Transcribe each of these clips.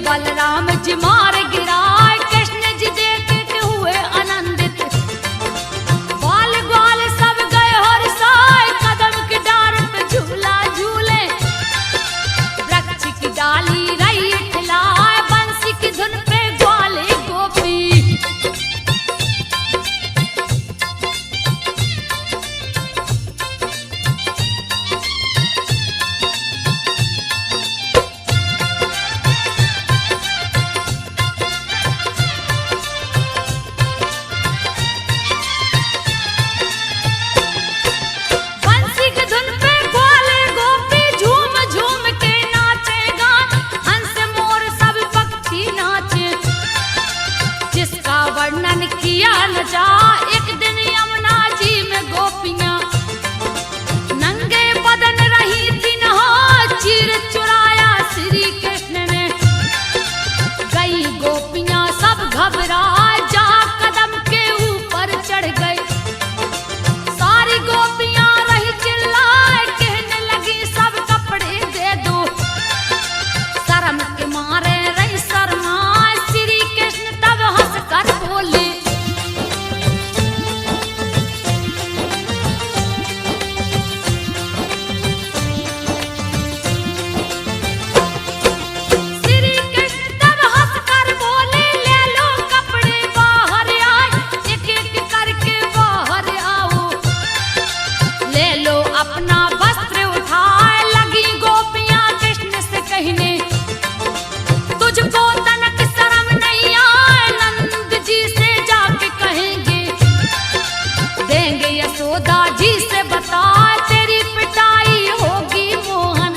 बलराम जी मार गिराए, कृष्ण जी देख के हुए आनंदित। बाल ग्वाल सब गए हर्षाए, कदम के डार पे झूला झूले। वृक्ष की डाली रही इठलाए, बंसी की धुन पे ग्वाले गोपी। वर्णन किया न जा, एक दिन यमुना जी में गोपियां नंगे बदन रही थी नहा, चीर चुराया श्री कृष्ण ने। गई गोपियां सब घबराए, जा कदम के ऊपर चढ़ गई। सारी गोपियां रही चिल्लाए, कहने लगी सब कपड़े दे दो। शर्म के मारे रही शर्माए, श्री कृष्ण तब हंस कर बोले। श्री कृष्ण तब हंस कर बोले, ले लो कपड़े बाहर आए, एक एक करके बाहर आओ। ले लो अपना वस्त्र उठाए, लगी गोपियां कृष्ण से कहने। तुझको तनक शर्म नहीं आए, नंद जी से जाके कहेंगे। देंगे यशोदा जी से बता, तेरी पिटाई होगी मोहन।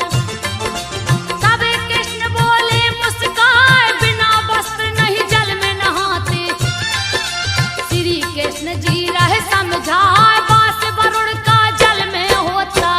तब कृष्ण बोले मुस्काए, बिना वस्त्र नहीं जल में नहाते। श्री कृष्ण जी रहे समझाए, बास वरुण का जल में होता।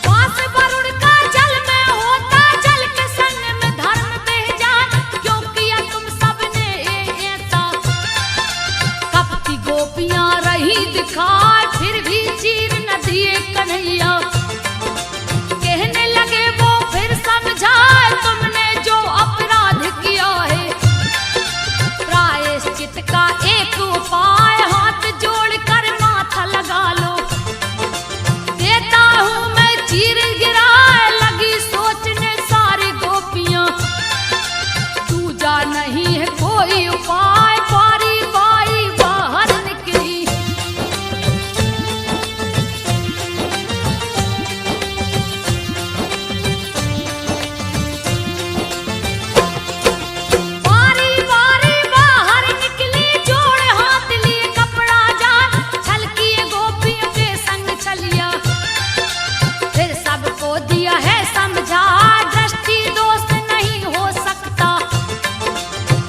बास वरुण का जल में होता, जल के संग में धर्म बह जाए। क्यों किया तुम सबने ऐसा? कपटी गोपियां रही दिखाए, फिर भी चीर न दिए कन्हैया। कहने लगे वो फिर समझाए, तुमने जो अपराध किया है। प्रायश्चित का एक उपाय, हाथ जोड़कर माथा लगा लो। देता हूँ मैं चीर गिराए, लगी सोचने सारी गोपियां। दूजा नहीं है कोई उपाय, बारी बारी बाहर निकली। बारी बारी बाहर निकली, जोड़े हाथ लिए कपड़ा जा, छलकिए गोपियों के संग चलिया। फिर सबको दिया है समझा, दृष्टि दोष नहीं हो सकता।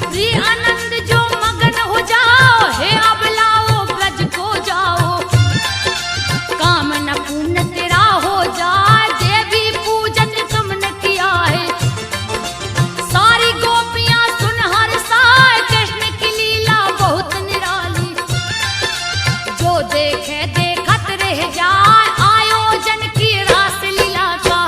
प्रिय आनंद जो मगन हो जाओ, हे अब लाओ ब्रज को जाओ। काम न पुण्य तेरा हो जाए, देवी पूजन तुमने किया है। सारी गोपियां सुन हर्षाए, कृष्ण की लीला बहुत निराली। जो देखे देखत रह जाए, आयोजन की रास लीला का।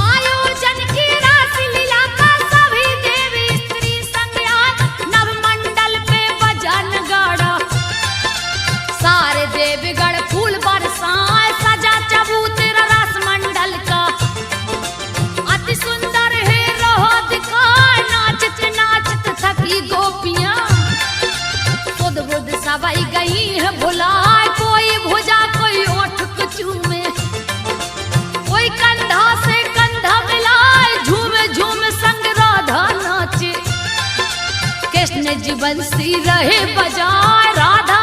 आयोजन की रास लीला का सभी देवी स्त्री संग आए, नवमंडल पे बजा नगाड़ा। सारे देवगण फूल बरसाए, सजा चबूतरा रस मंडल का। अति सुंदर है रहो दिखाए, नाचत नाचत थकी गोपियां। सुध बुध सबाई गई है भुलाए, कोई भुजा कोई ओठ को चूमे। कोई कंधा से कंधा मिलाए, झूमे झूमे संग राधा नाचे। कृष्ण जी बंसी रहे बजाए, राधा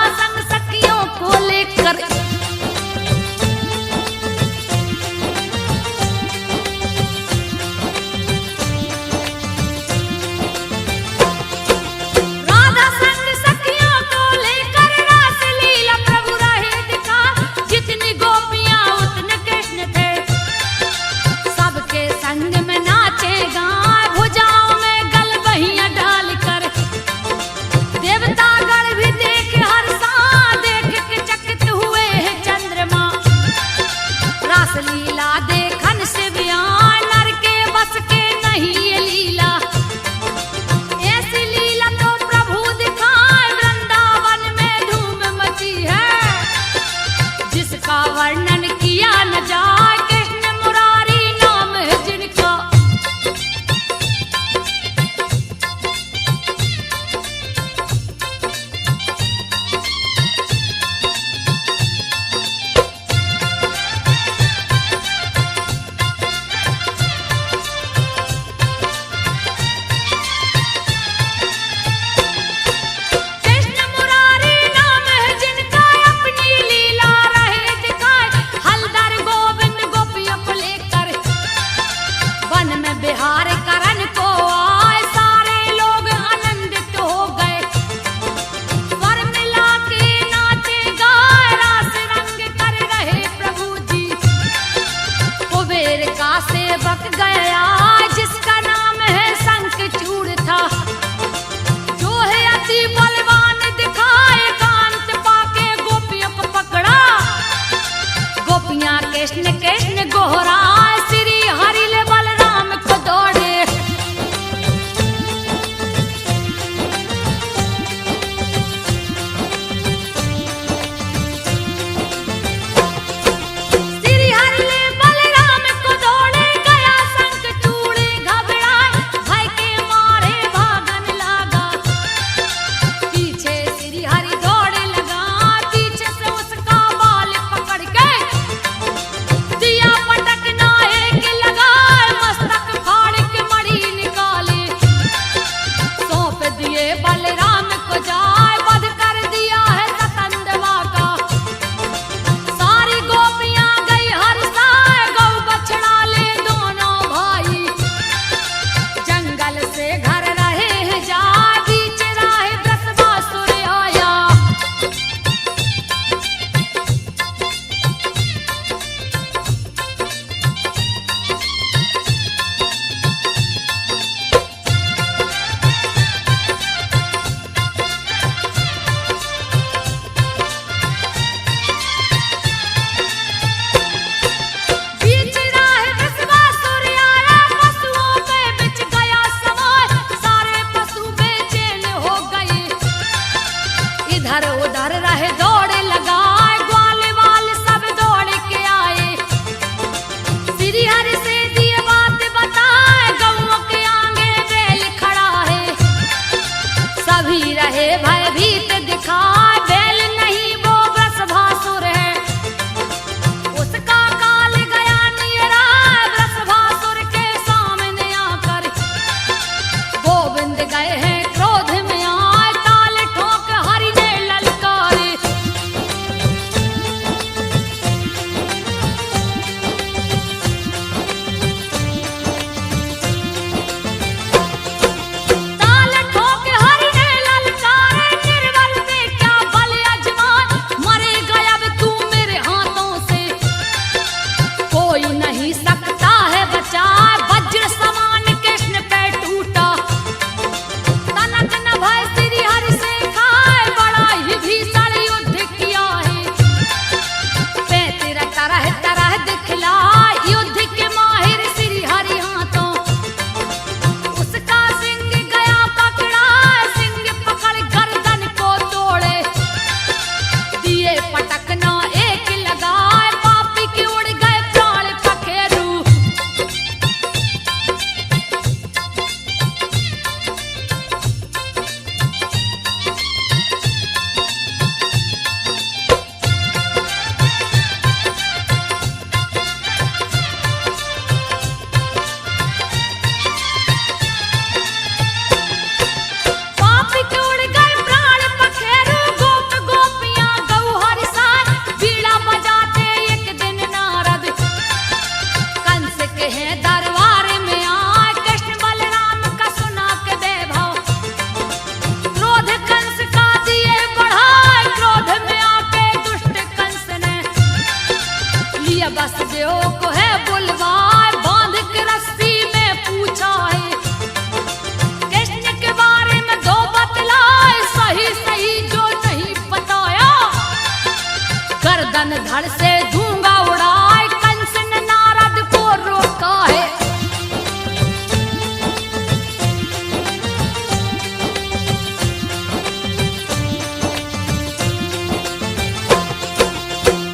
धन धड़ से धूंगा उड़ाए, कंस ने नारद को रोका है।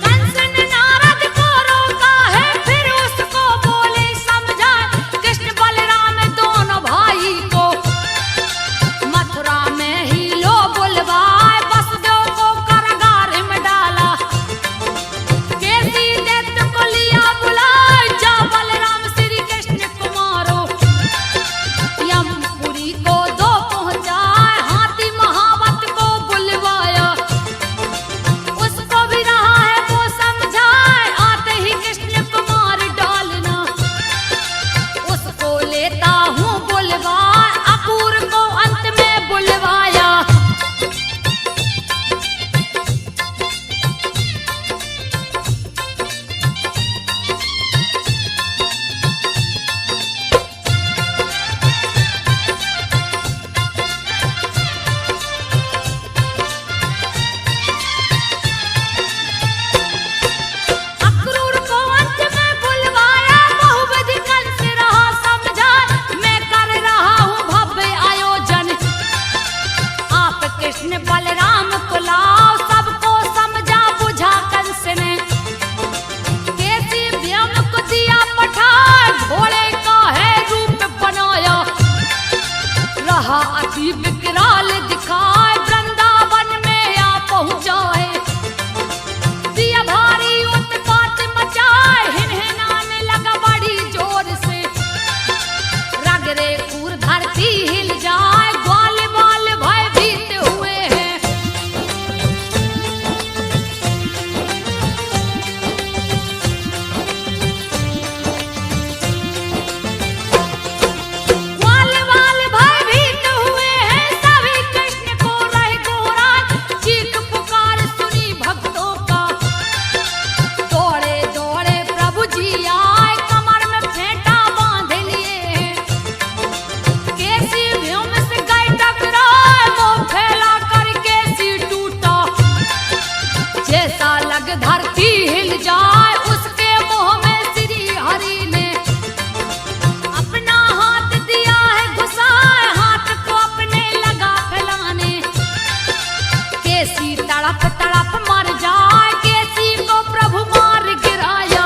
कंस ने नारद को रोका है, फिर उसको बोले समझाए, कृष्ण बलराम दोनों भाई को मथुरा में ही लो बुलवाए, वसुदेव को कारागार में डाला। केसी दैत्य को लिया बुलाए, जा बलराम श्री कृष्ण को मारो। यमपुरी को दो पहुंचाए, हाथी महावत को बुलवाया। उसको भी रहा है वो समझाए, आते ही कृष्ण को मार डालना। उसको लेता हूँ बुलवाए, अपूर को अंत में बुलवाया। अक्रूर को अंत में बुलवाया, बहुविधि कंस रहा समझाए, मैं कर रहा हूँ भव्य आयोजन। आप कृष्ण बलराम को लाओ, सबको समझा बुझा कंस ने। केसी व्योम को दिया पठाए, घोड़े का है रूप बनाया। रहा अति विकराल दिखाए, वृंदावन में आ पहुंचा है। दिया भारी उत्पात मचाए, हिनहिनाने लगा बड़ी जोर से। रगरे खूर धरती हिल जाए, ग्वाल बाल भयभीत हुए हैं। ग्वाल बाल भयभीत हुए हैं, सभी कृष्ण को रह गोहराए। चीख पुकार सुनी भक्तों का, दौड़े दौड़े प्रभु जी आए, कमर में फेंटा बांध लिए हैं। केसी व्योम से गए टकराए, मुंह फैला कर केसी टूटा। जैसा लग धरती हिल जाए, उसके मुंह में श्री हरि ने अपना हाथ दिया है घुसाए, हाथ को अपने लगा फैलाने। केसी तड़प तड़प मर जाए, केसी को प्रभु मार गिराया।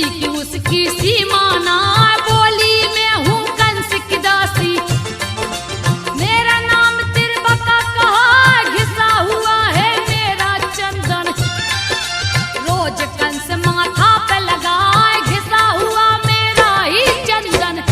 की उसकी सीमा ना, बोली मैं हूँ कंस की दासी। मेरा नाम त्रिबका कहा, घिसा हुआ है मेरा चंदन। रोज कंस माथा पे लगाए, घिसा हुआ मेरा ही चंदन।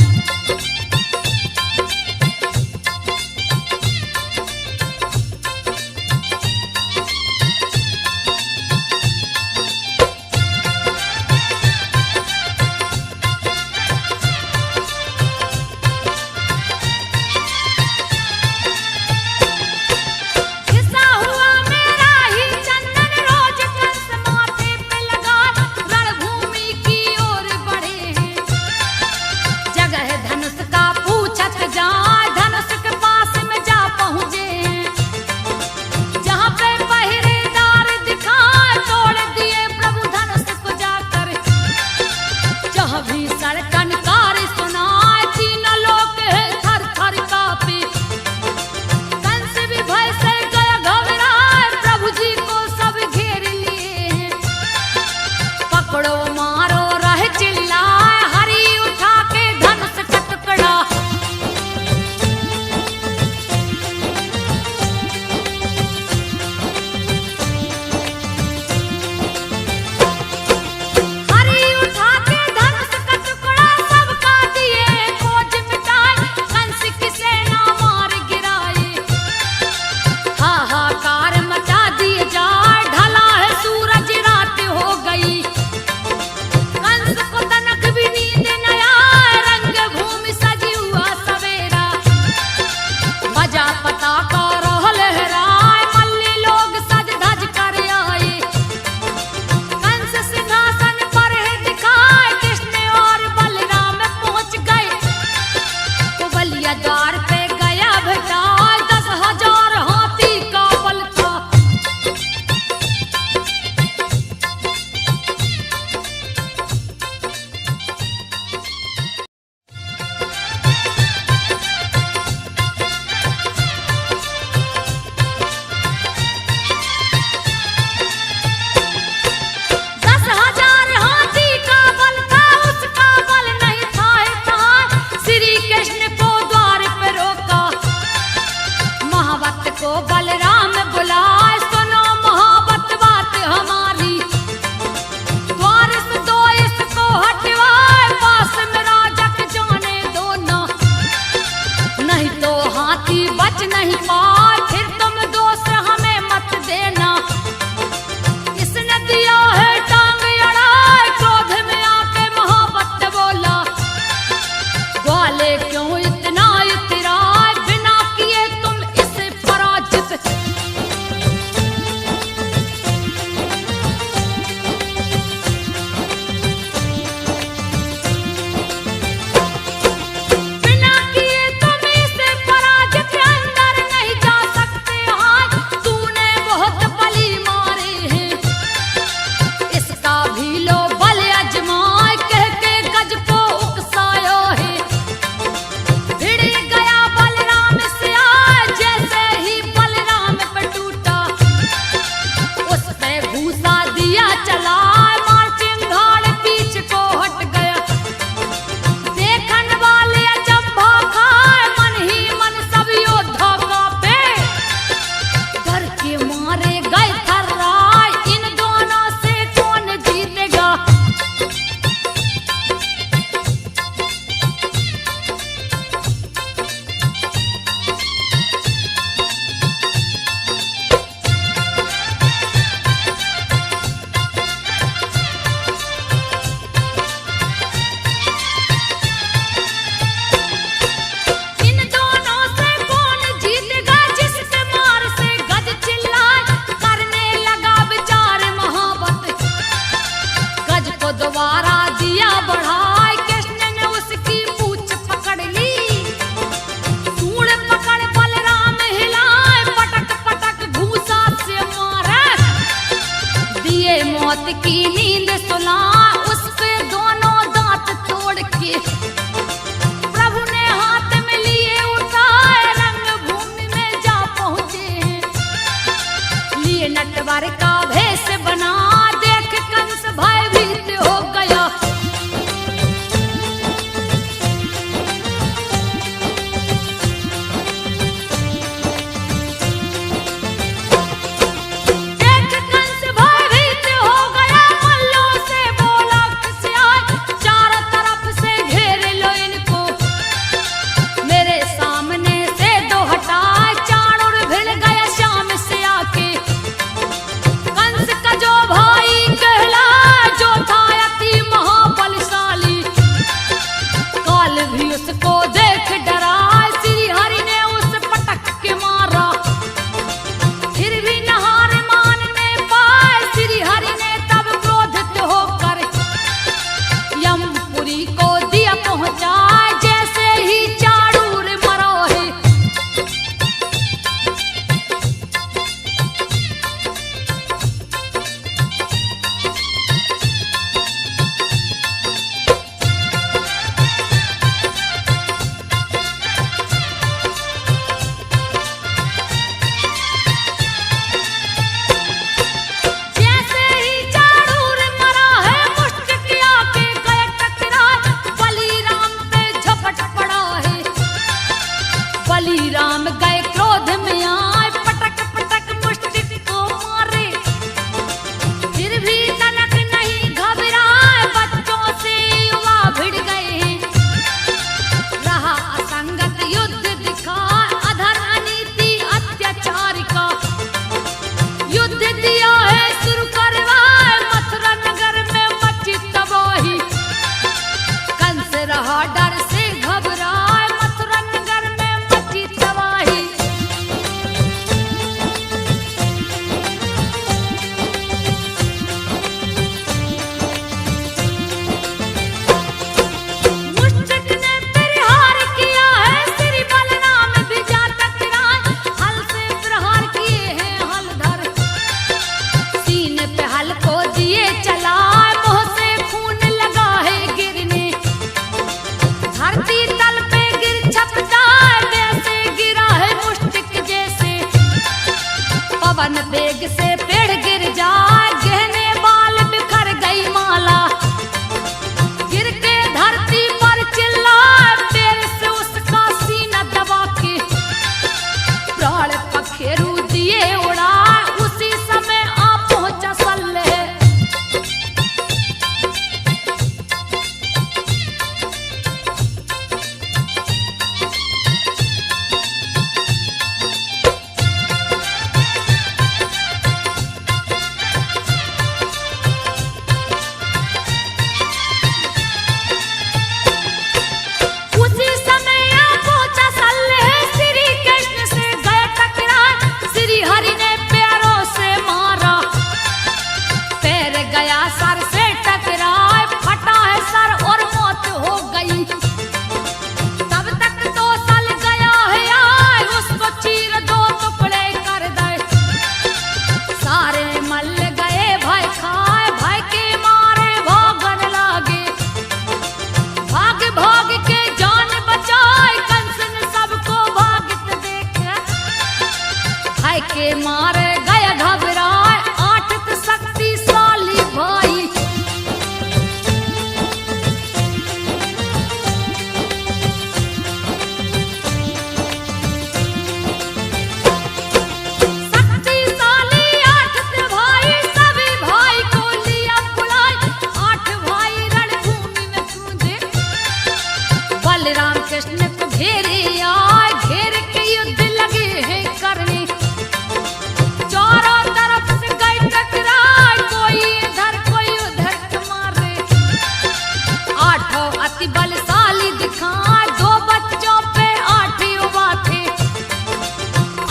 अति बलशाली दिखाए, 2 बच्चों पे 8 युवा थे।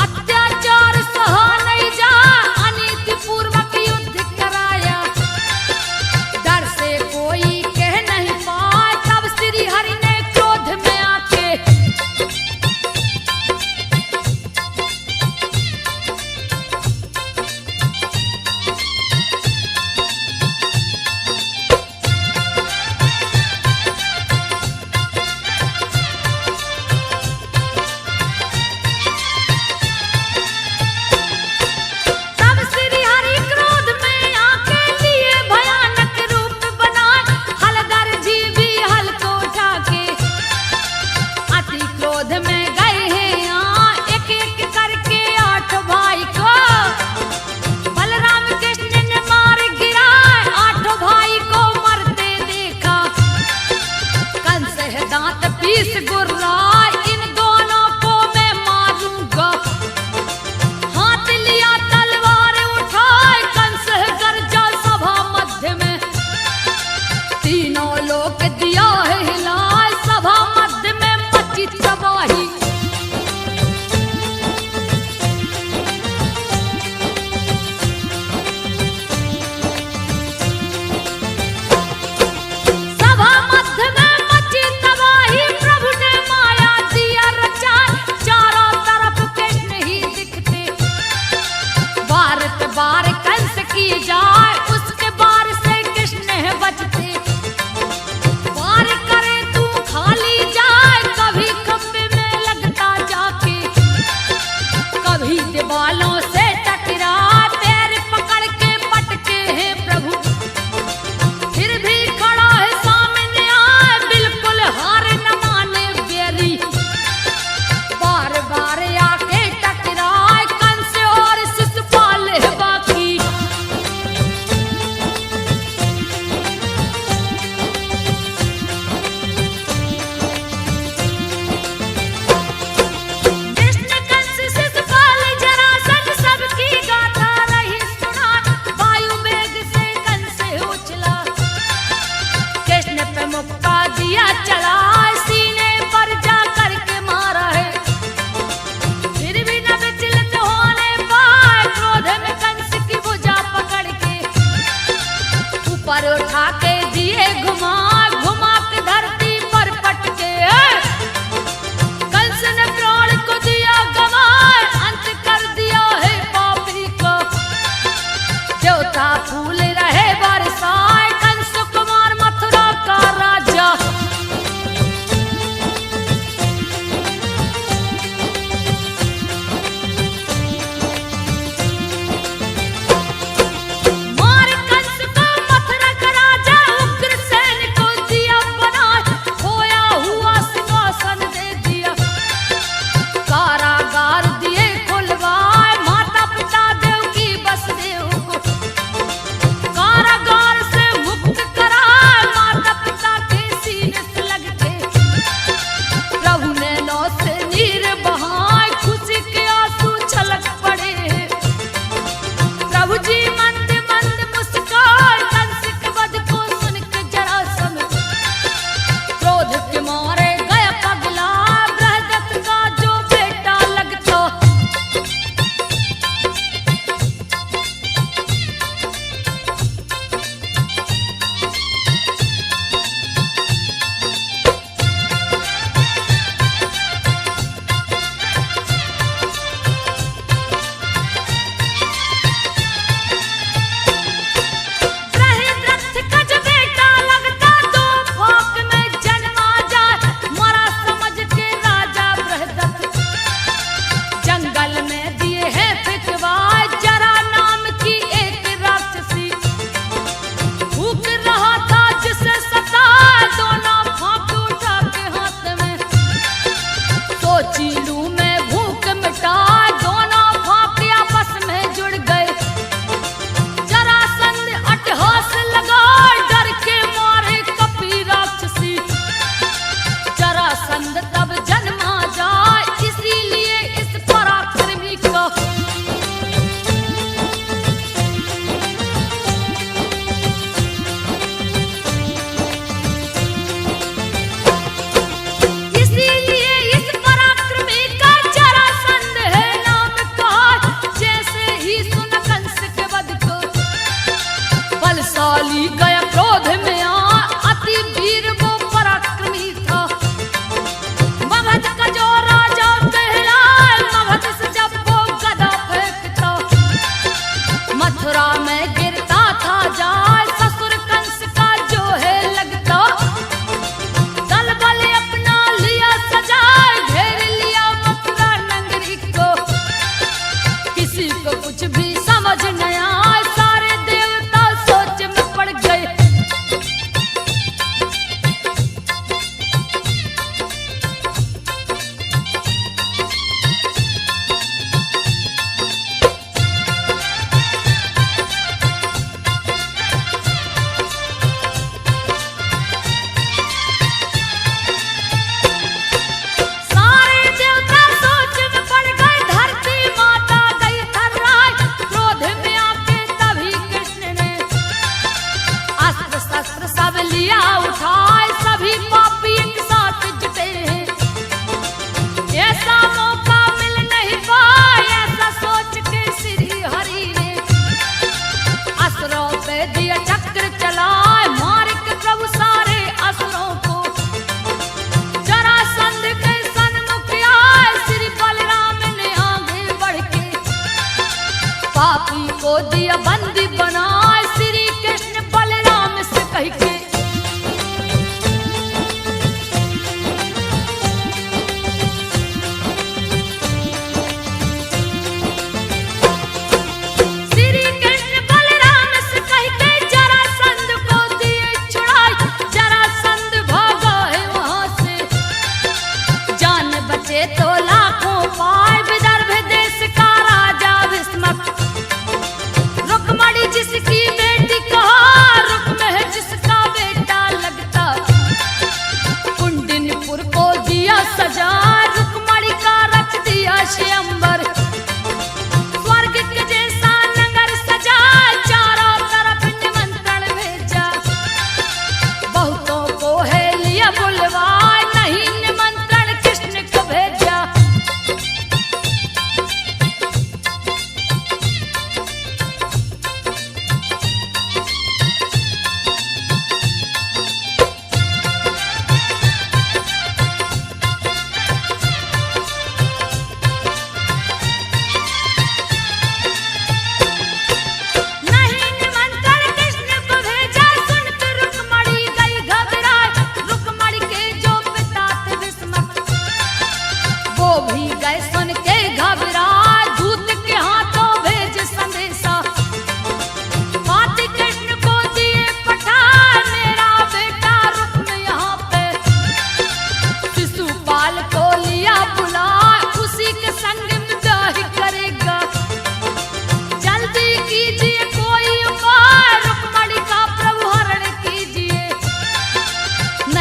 अत्याचार सहा नहीं जा, अनीति पूर्वक युद्ध कराया। डर से कोई कह नहीं पाए, तब श्री हरि ने क्रोध में आके दांत पीस गुर्राए, इन दोनों को मैं मारूंगा। हाथ लिया तलवार उठाए, कंस गर्जा सभा मध्य में। तीनों लोग दिया है हिलाए, सभा मध्य में मची तबाही। सभा मध्य में मची तबाही, प्रभु ने माया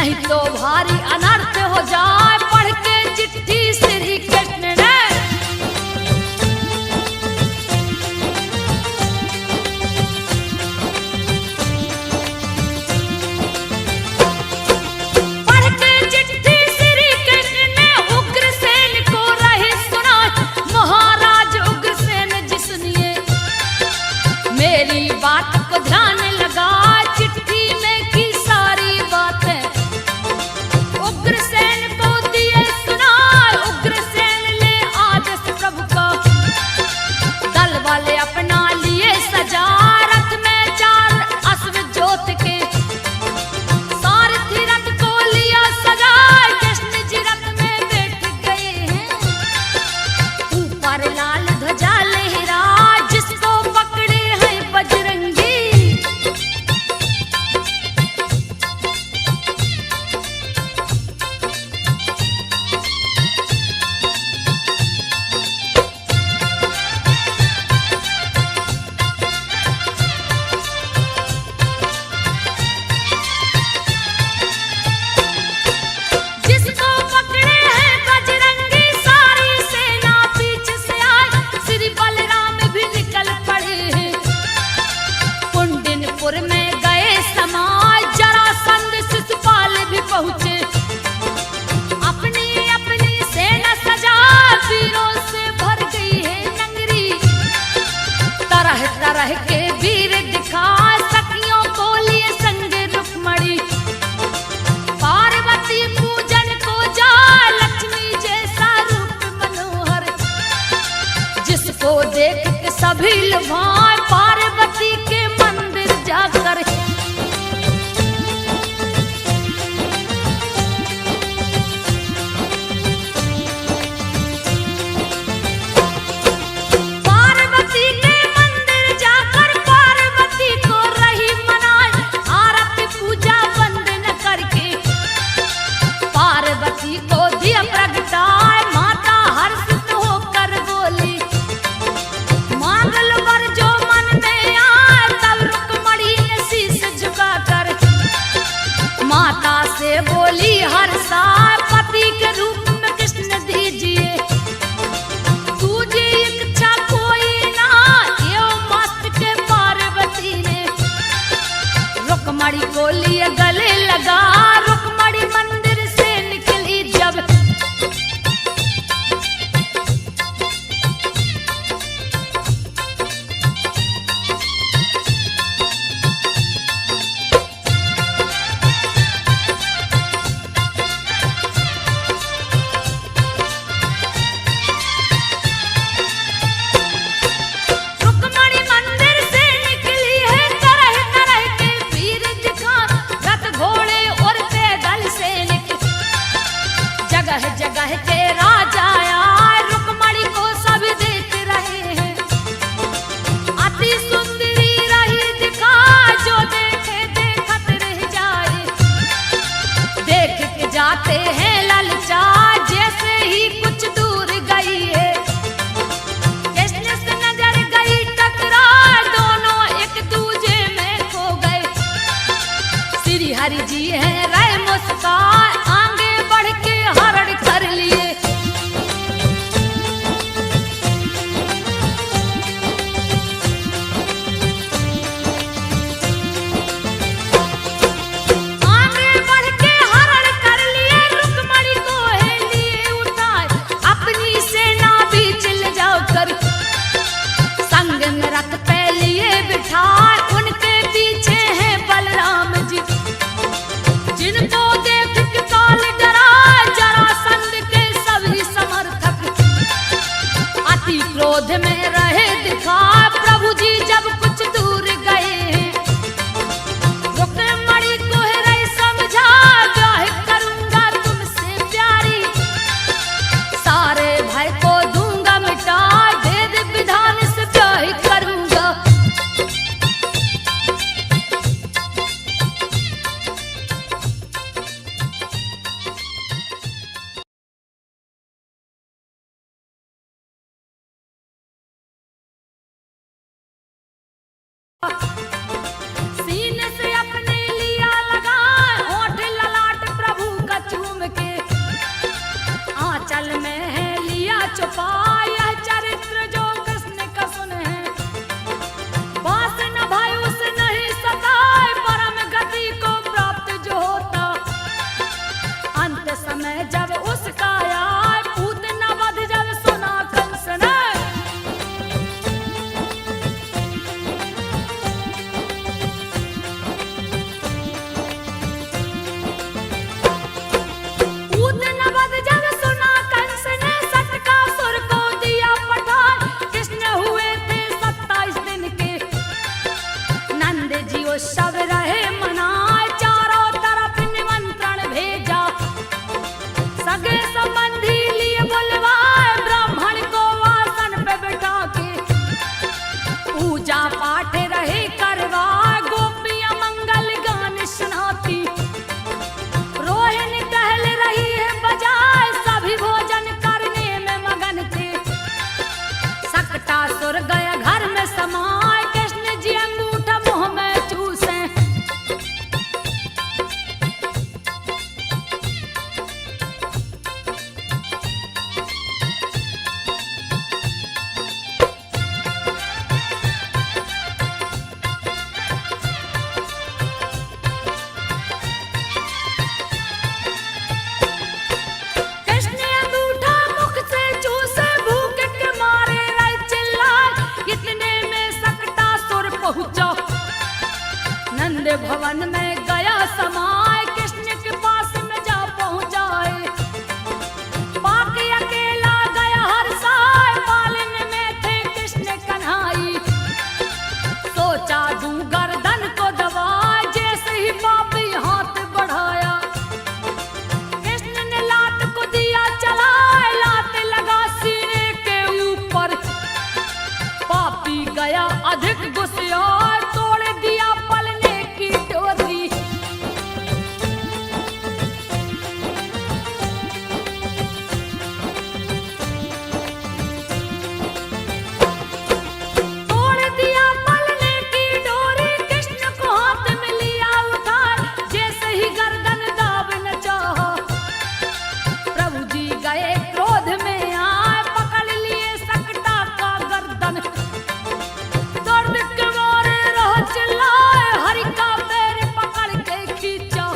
नहीं तो भारी अनर्थ हो जाए। पढ़ के चिट्ठी श्री कृष्ण ने मेरी बात को ध्यान लगा। चिट्ठी में की सारी बातें उग्रसेन को दिए सुना। उग्रसेन ले आदेश प्रभु का, दल वाले अपना लिए सजा। रथ में 4 अश्व जोत के, सारथी रथ को लिया सजा। कृष्ण जी रथ में बैठ गए हैं, ऊपर लाल ध्वजा लहरा। जिसको पकड़े बजरंगी जिसको पकड़े हैं बजरंगी, सारी सेना पीछे से आई। श्री बलराम भी निकल पड़े हैं, कुंडिनपुर में गए समाज। जरासंध शिशुपाल भी पहुंचे, अपनी अपनी सेना सजा। वीरों से भर गई है नगरी, तरह तरह के वीर दिखा। सखियों को लिए संग रुक्मणी, पार्वती पूजन को जा। लक्ष्मी जैसा रूप मनोहर, जिसको देख के सभी लुभाए। पार्वती के मंदिर जाकर पार्वती के मंदिर जाकर पार्वती को रही मनाए। आरती पूजा वंदन करके पार्वती को दिया प्रगटाए। माता हर्षित होकर बोली, मांग लो वर जो मन में आए। तब रुक्मणी ने शीश झुकाकर माता से बोली, हर्षा पति के रूप में कृष्ण दीजिए। तुझे इच्छा कोई ना, एवं मस्त के पार्वती ने रुक्मणी को लिए गले लगा। रुक्मणी मंदिर से निकली जब, रुक्मणी मंदिर से निकली है। तरह तरह के वीर दिखा, रथ घोड़े और पैदल सैनिक। जगह जगह के राजा आए, रुक्मणी को सब देख रहे हैं। अति सुंदरी रही दिखा, जो देखे देखत रह जाए। देख के जाते हैं ललचा, जैसे ही कुछ दूर गई है। कृष्ण से नजर गई टकरा, दोनों एक दूजे में खो गए। श्री हरि जी हैं रहे मुस्कान, आगे बढ़ के हरण कर लिए। आगे बढ़ के हरण कर लिए, रुक्मणी को है लिए उठाए। अपनी सेना बीच ले जाओ कर, संग में रथ पे लिए बिठाए। उनके पीछे हैं बलराम जी, जिनको देख के काल डरा। जरासंध के सभी समर्थक अति क्रोध में रहे दिखा। प्रभु जी जब कुछ दूर गए हैं, रुक्मणी को है रही समझा। ब्याह करूंगा तुमसे प्यारी, सारे भय को दूंगा मिटा। वेद विधान से ब्याह करूंगा। सीने से अपने लिया लगा, होठ ललाट भवन में गया समाए, कृष्ण के पास में जा पहुंचाए। बाकी अकेला गया हर साय, पालन में थे कृष्ण कन्हाई। सोचा दूं गर्दन को दबा, जैसे ही पापी हाथ बढ़ाया, कृष्ण ने लात को दिया चलाए, लात लगा सीने के ऊपर। पापी गया अधिक गुस्सा, तोड़ दिया पलने की डोरी। तोड़ दिया पलने की डोरी, कृष्ण को हाथ में लिया उठा, जैसे ही गर्दन दाब न चाहा। प्रभु जी गए क्रोध में आए, पकड़ लिए सकटा का गर्दन। दर्द के मारे रह चिल्लाए, हरि का पैर पकड़ के खींचा।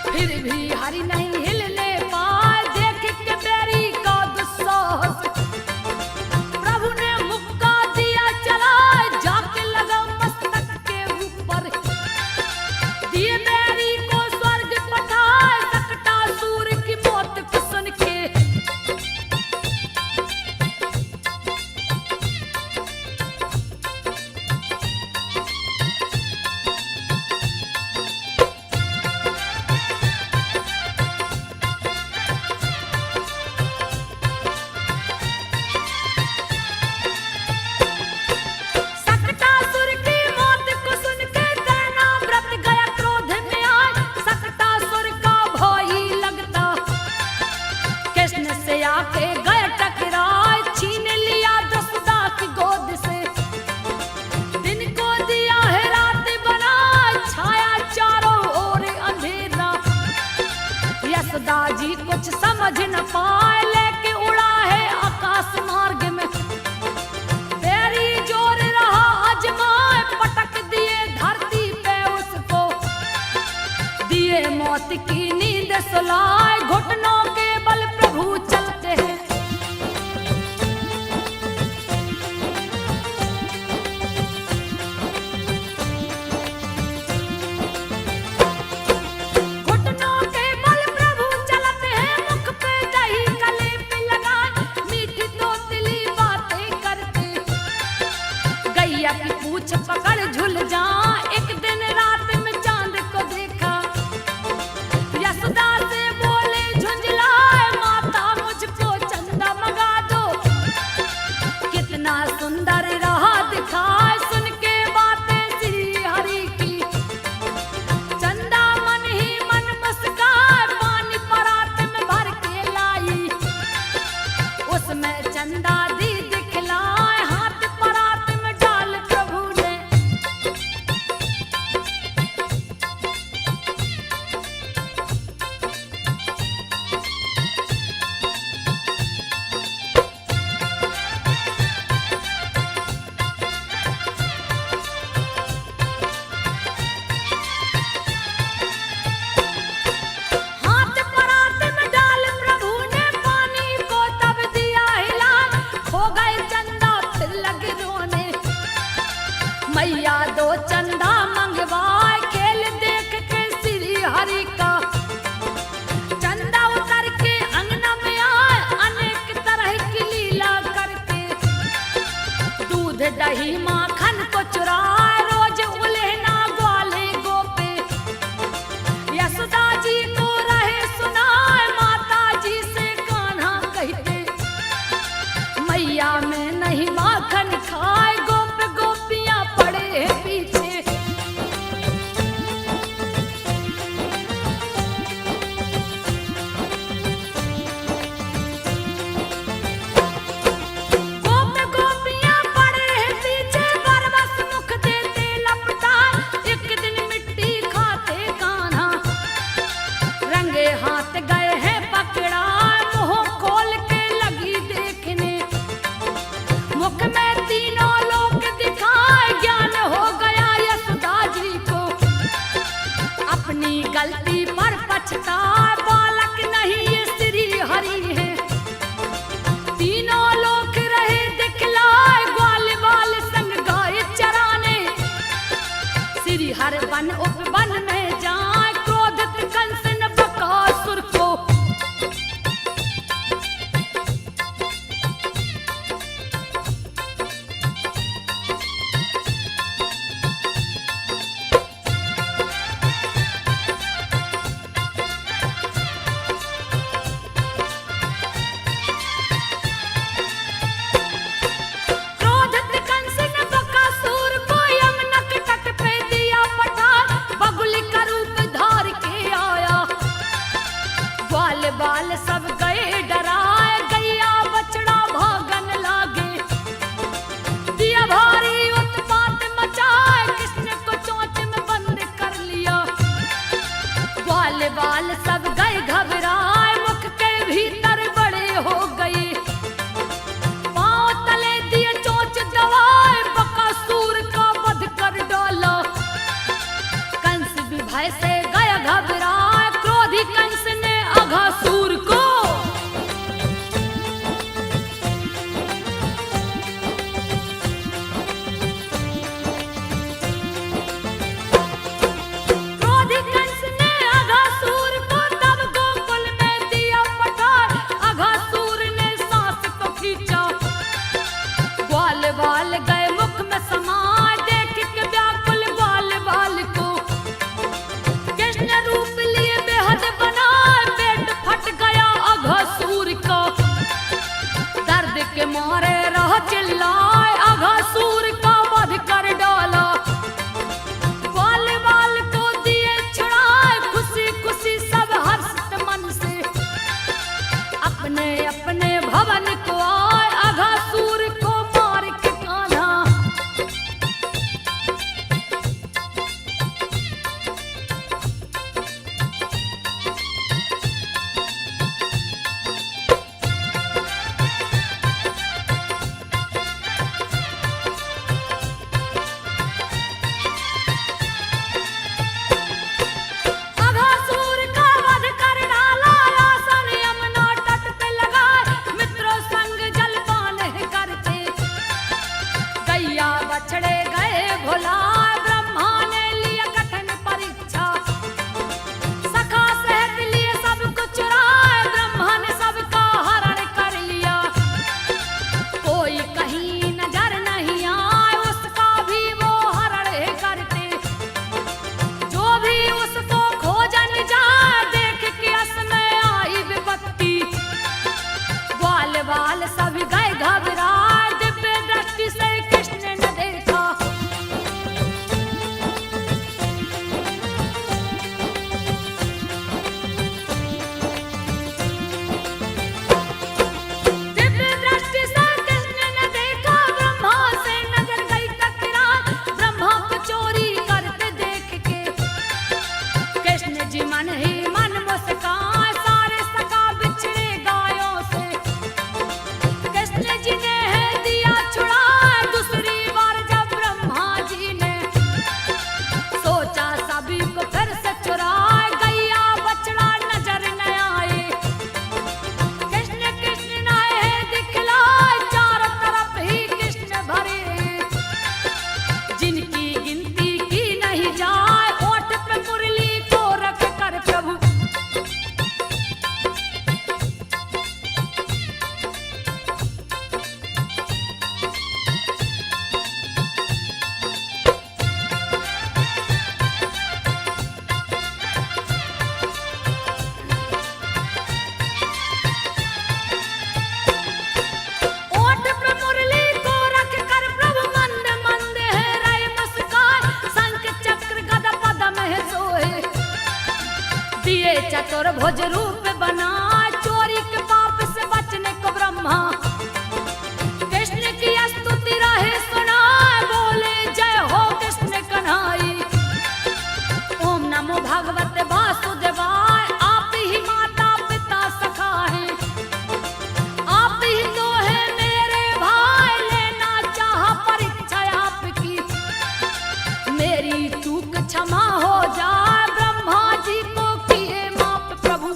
फिर भी हरि नहीं हिलने पाए, देख के बैरी का दुस्साहस। प्रभु ने मुक्का दिया चलाए, जाके लगा मस्तक के ऊपर। दिए बैरी को स्वर्ग पठाए, सकटासुर की मौत को सुन के। सकटासुर की मौत को सुन के दैना व्रत गया क्रोध में आज। सकटासुर का भाई लगता, कृष्ण से आके गए टकराए, छीन लिया जसोदा की गोद से। दिन को दिया है रात बनाए, छाया चारों ओर अंधेरा। यशोदा जी कुछ समझ न पाए, लेके उड़ा है आकाश मार्ग में। बैरी जोर रहा अजमाए, पटक दिए धरती पे उसको। दिए मौत की नींद सुलाए, घुटनों के बल प्रभु चलते हैं। घुटनों के बल प्रभु चलते हैं, मुख पे दही गले पे लगाए, मीठी तोतली बातें करते। गैया की पूछ पकड़ झुल जा, एक दिन रात में चांद को देखा। यशोदा से बोले झुंझलाए, माता मुझको चंदा मंगा दो। कितना सुंदर रहा दिखाए, सुन के बातें श्री हरि की। चंदा मन ही मन मुस्काए, पानी परात में भर के लाई। उसमें चंदा दी दिखलाए, हाथ परात में डाल प्रभु ने। हाथ परात में डाल प्रभु ने, पानी को तब दिया हिला। खो गए चंदा फिर लगे रोने, मैया दो चंदा मंगवाए, खेल देख के श्री हरि का। चंदा उतर के अंगना में आए, अनेक तरह की लीला करके। दूध दही माखन को चुराए, रोज उलेहना ग्वाले गोपे। यशोदा जी को रहे सुनाए, माता जी से कान्हा कहते। मैया में नहीं माखन खाए, गोप गोपियां पड़े हैं पीछे। गोप गोपियां पड़े हैं पीछे, बरबस मुख देते लपटा। एक दिन मिट्टी खाते कान्हा, रंगे हाथ गए हैं पकड़ा। मुंह खोल के लगी देखने, मुख में तीनों लोक दिखाए। ज्ञान हो गया यशोदा जी को, अपनी गलती पर पछताए। बालक नहीं ये श्री हरि है, तीनों लोक रहे दिखलाए। ग्वाल बाल संग गाय चराने, श्री हर बन बाल सब गए डराए, गैया बछड़ा भागन लागे। दिया भारी उत्पात मचाए, कृष्ण को चोंच में बंद कर लिया। ग्वाल बाल सब गए घबराए, मुख के भीतर बड़े हो गए। पांव तले दिए चोंच दबाए, बकासुर का वध कर डाला। कंस भी भय से गया घबराए, क्रोधी कंस ने अघासुर को क्रोधी कंस ने अघासुर को तब गोकुल में दिया पठार। अघासुर ने सांस को खींचा, ग्वाल बाल गए मुख में समाए। देख के व्याकुल ग्वाल बाल को कृष्ण रूप लिए बेहद बनाए। पेट फट गया अघासुर का, दर्द के मारे रह चिल्लाए। अघासुर का वध कर डाला, ग्वाल बाल को दिए छुड़ाए। खुशी खुशी सब हर्षित मन से अपने अपने भवन को आए। अघासुर को मार के कान्हा अघासुर का वध कर डाला। आसन यमुना तट पे लगाए, मित्रों संग जलपान करते। गैया बछड़े गए भुलाए, ब्रह्मा ने लिया कठिन परीक्षा। सखा सहित लिए सबको चुराए, ब्रह्मा ने सबका हरण कर लिया। कोई कहीं नजर नहीं आए, उसका भी वो हरण करते। जो भी उसको खोजन जाए, देख के अस में आई विपत्ति। ग्वाल बाल सब गए घबराए, दिव्य दृष्टि से कृष्ण ने देखा। दिव्य दृष्टि से कृष्ण ने देखा, ब्रह्मा से नजर गई टकरा। ब्रह्मा को चोरी करते देख के कृष्ण जी मन ही मन मुस्काए। सारे सखा बिछड़े गायों से, कृष्ण जी ने है दिया छुड़ा। दूसरी बार जब ब्रह्मा जी ने सोचा सभी को फिर से चुराए, गैया बछड़ा नजर न आए। कृष्ण कृष्ण नाए दिखलाए, चारों तरफ ही कृष्ण भरे। जिनकी गिनती की नहीं जाए, ओठ पे मुरली को रख कर प्रभु ओठ पे मुरली को रख कर प्रभु मंद मंद है रहे मुस्कान। शंख चक्र गदा पद्म है सोए, दिए चतुर्भुज रूप बना। चोरी के पाप से बचने को ब्रह्मा कृष्ण की स्तुति रहे सुनाए। बोले जय हो कृष्ण कन्हाई, ओम नमो भगवते वासुदेवाय। आप ही माता पिता सखा है, आप ही तो है मेरे भाई। लेना चाहा परीक्षा आपकी, मेरी चूक क्षमा हो जाए। ब्रह्मा जी को किए माफ प्रभु।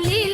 लीला